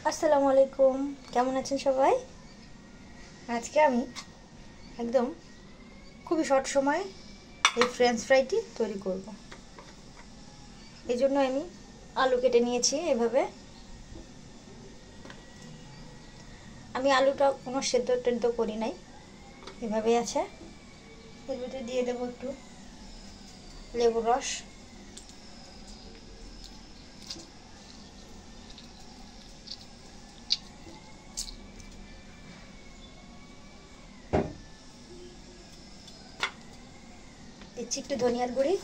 আসসালামু আলাইকুম, কেমন আছেন সবাই? আজকে আমি একদম খুবই শর্ট সময়ে এই ফ্রেঞ্চ ফ্রাইটি তৈরি করব। এই জন্য আমি আলু কেটে নিয়েছি এভাবে। আমি আলুটা কোনো সেদ্ধ টেদ্ধ করি নাই, এভাবেই আছে। এর ভিতরে দিয়ে দেবো একটু লেবুর রস, দিচ্ছি একটু ধনিয়ার গুঁড়ি,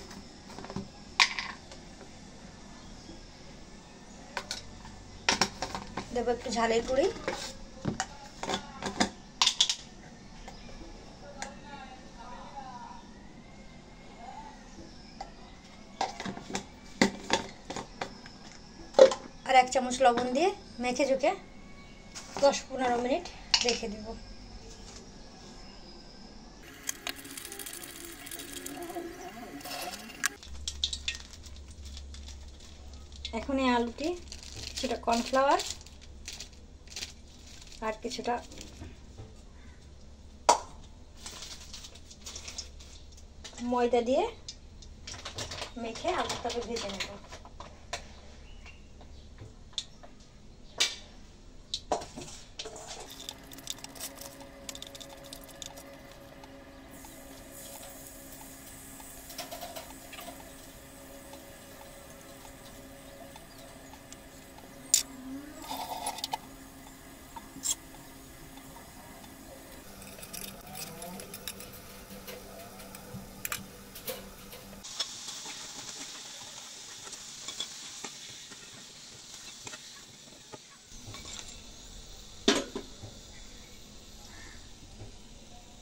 দেবো একটু ঝালের গুঁড়ি, আর 1 চামচ লবণ দিয়ে মেখে ঝুঁকে 10-15 মিনিট রেখে দেব। এখন এই আলুটি কিছুটা কর্নফ্লাওয়ার আর কিছুটা ময়দা দিয়ে মেখে আলুটাকে ভেজে নেব।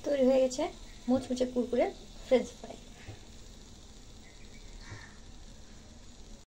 তৈরি হয়ে গেছে মুচমুচে কুরকুরে ফ্রেঞ্চ ফ্রাই।